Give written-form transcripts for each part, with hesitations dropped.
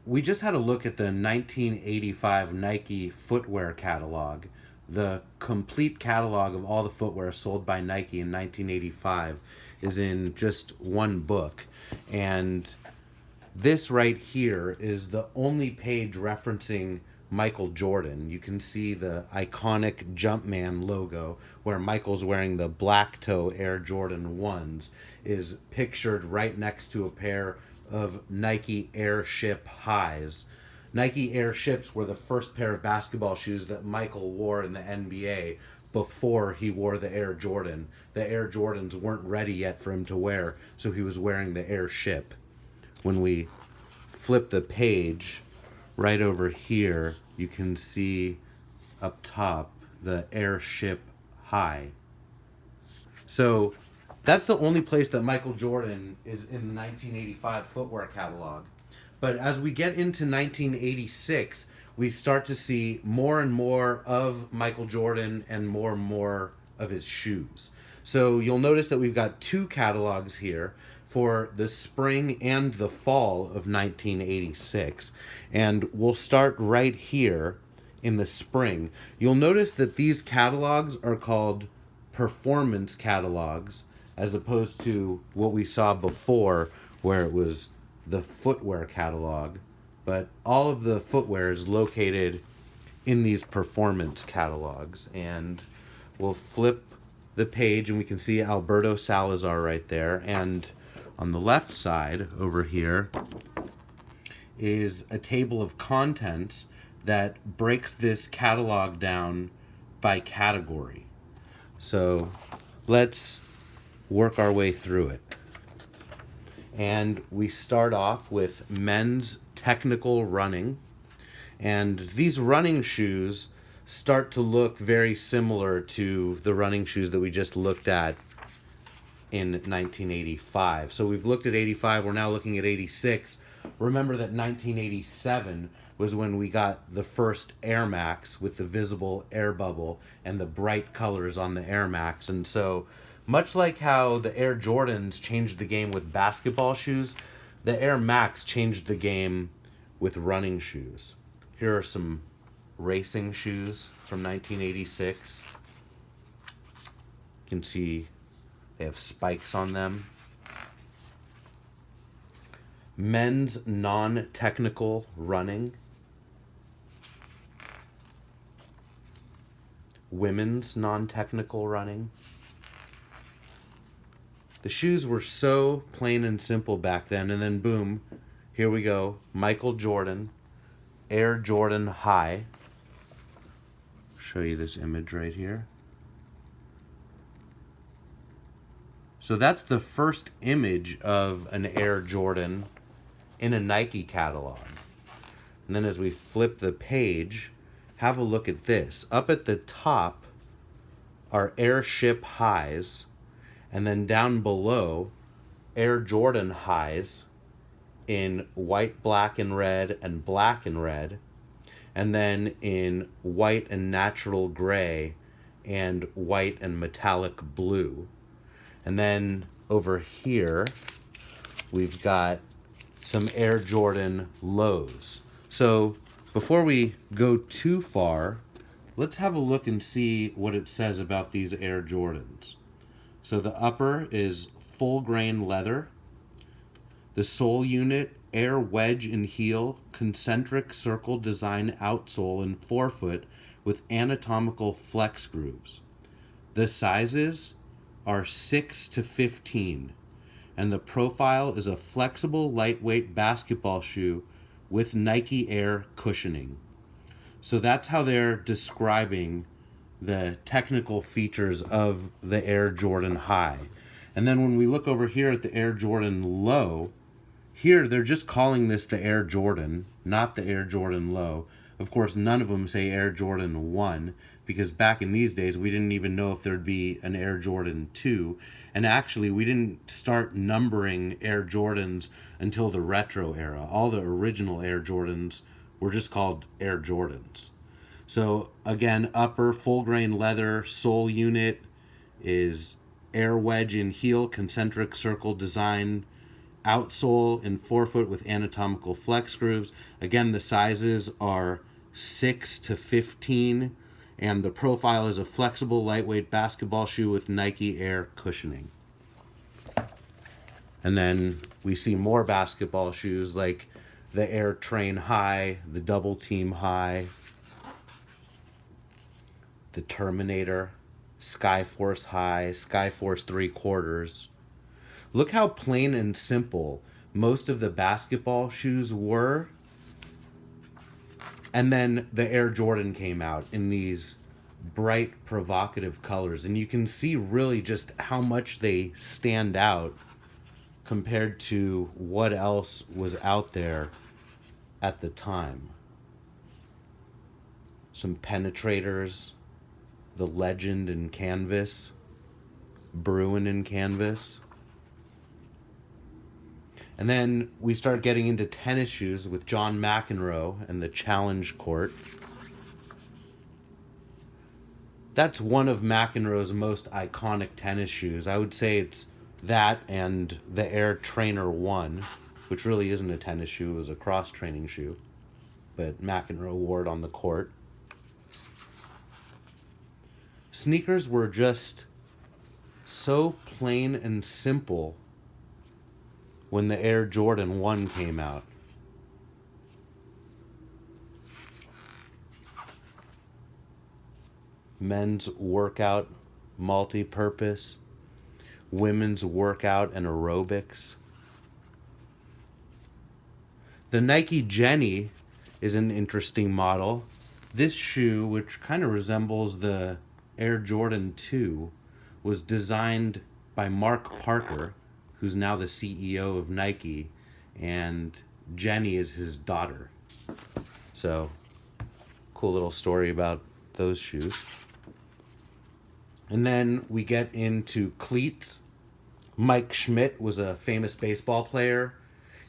we just had a look at the 1985 Nike Footwear Catalog. The complete catalog of all the footwear sold by Nike in 1985 is in just one book. And this right here is the only page referencing Michael Jordan. You can see the iconic Jumpman logo where Michael's wearing the black toe Air Jordan 1s is pictured right next to a pair of Nike Airship highs. Nike Airships were the first pair of basketball shoes that Michael wore in the NBA before he wore the Air Jordan. The Air Jordans weren't ready yet for him to wear, so he was wearing the Airship. When we flip the page, right over here, you can see up top the Airship high. So that's the only place that Michael Jordan is in the 1985 footwear catalog. But as we get into 1986, we start to see more and more of Michael Jordan and more of his shoes. So you'll notice that we've got two catalogs here for the spring and the fall of 1986. And we'll start right here in the spring. You'll notice that these catalogs are called performance catalogs as opposed to what we saw before where it was the footwear catalog. But all of the footwear is located in these performance catalogs. And we'll flip the page and we can see Alberto Salazar right there. And on the left side over here is a table of contents that breaks this catalog down by category. So let's work our way through it. And we start off with men's technical running. And these running shoes start to look very similar to the running shoes that we just looked at in 1985. So we've looked at 85, we're now looking at 86. Remember that 1987 was when we got the first Air Max with the visible air bubble and the bright colors on the Air Max. And so much like how the Air Jordans changed the game with basketball shoes, the Air Max changed the game with running shoes. Here are some racing shoes from 1986. You can see they have spikes on them. Men's non-technical running. Women's non-technical running. The shoes were so plain and simple back then, and then boom, here we go. Michael Jordan, Air Jordan High. Show you this image right here. So that's the first image of an Air Jordan in a Nike catalog. And then as we flip the page, have a look at this. Up at the top are Airship highs, and then down below, Air Jordan highs in white, black, and red, and black and red, and then in white and natural gray, and white and metallic blue. And then over here, we've got some Air Jordan lows. So before we go too far, let's have a look and see what it says about these Air Jordans. So the upper is full grain leather. The sole unit, Air wedge and heel, concentric circle design outsole and forefoot with anatomical flex grooves. The sizes are 6 to 15, and the profile is a flexible, lightweight basketball shoe with Nike Air cushioning. So that's how they're describing the technical features of the Air Jordan High. And then when we look over here at the Air Jordan Low, here they're just calling this the Air Jordan, not the Air Jordan Low. Of course, none of them say Air Jordan 1, because back in these days, we didn't even know if there'd be an Air Jordan 2. And actually, we didn't start numbering Air Jordans until the retro era. All the original Air Jordans were just called Air Jordans. So again, upper full grain leather sole unit is Air wedge in heel, concentric circle design outsole in forefoot with anatomical flex grooves. Again, the sizes are 6 to 15, and the profile is a flexible, lightweight basketball shoe with Nike Air cushioning. And then we see more basketball shoes like the Air Train High, the Double Team High, the Terminator, Skyforce High, Skyforce 3/4. Look how plain and simple most of the basketball shoes were. And then the Air Jordan came out in these bright, provocative colors. And you can see really just how much they stand out compared to what else was out there at the time. Some penetrators, the Legend in canvas, Bruin in canvas. And then we start getting into tennis shoes with John McEnroe and the Challenge Court. That's one of McEnroe's most iconic tennis shoes. I would say it's that and the Air Trainer 1, which really isn't a tennis shoe, it was a cross-training shoe. But McEnroe wore it on the court. Sneakers were just so plain and simple when the Air Jordan 1 came out. Men's workout, multi-purpose, women's workout and aerobics. The Nike Jenny is an interesting model. This shoe, which kind of resembles the Air Jordan 2, was designed by Mark Parker, who's now the CEO of Nike, and Jenny is his daughter. So, cool little story about those shoes. And then we get into cleats. Mike Schmidt was a famous baseball player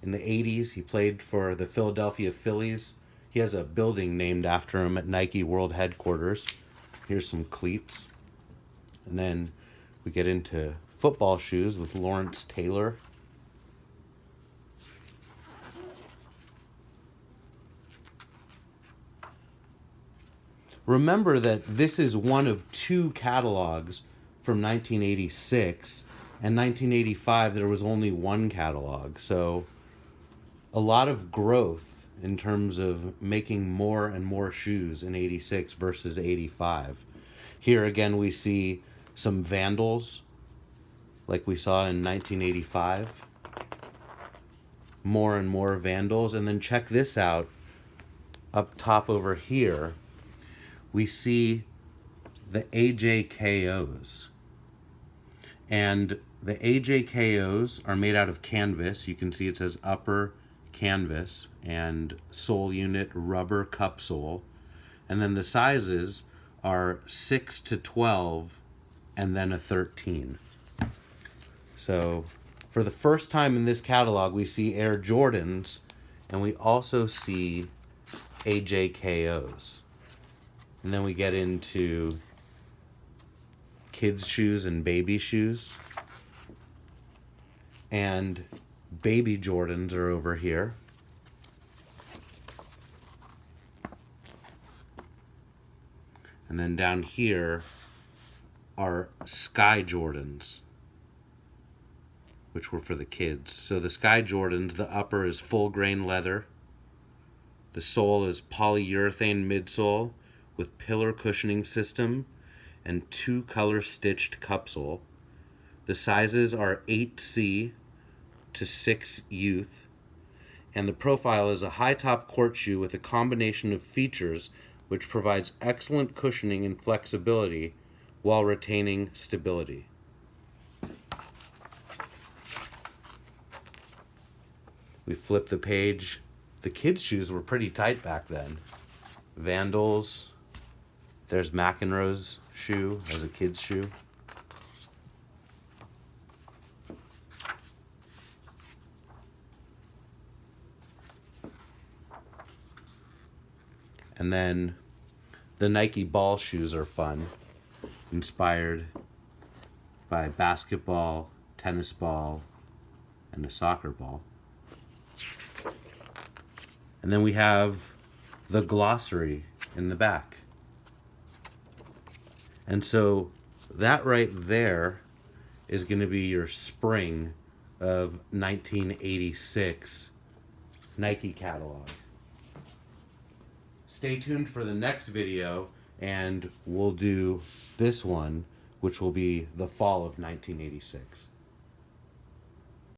in the 80s. He played for the Philadelphia Phillies. He has a building named after him at Nike World Headquarters. Here's some cleats. And then we get into football shoes with Lawrence Taylor. Remember that this is one of two catalogs from 1986, and 1985 there was only one catalog. So a lot of growth in terms of making more and more shoes in 86 versus 85. Here again we see some Vandals like we saw in 1985. More and more Vandals. And then check this out. Up top over here, we see the AJKOs. And the AJKOs are made out of canvas. You can see it says upper canvas and sole unit rubber cup sole. And then the sizes are 6 to 12 and then a 13. So for the first time in this catalog, we see Air Jordans and we also see AJKOs. And then we get into kids' shoes and baby shoes. And baby Jordans are over here. And then down here are Sky Jordans, which were for the kids. So the Sky Jordans, the upper is full grain leather. The sole is polyurethane midsole with pillar cushioning system and 2 color stitched cupsole. The sizes are 8C to 6 youth. And the profile is a high top court shoe with a combination of features which provides excellent cushioning and flexibility while retaining stability. We flip the page. The kids' shoes were pretty tight back then. Vandals. There's McEnroe's shoe as a kid's shoe. And then the Nike ball shoes are fun, inspired by basketball, tennis ball, and a soccer ball. And then we have the glossary in the back. And so that right there is going to be your spring of 1986 Nike catalog. Stay tuned for the next video, and we'll do this one, which will be the fall of 1986.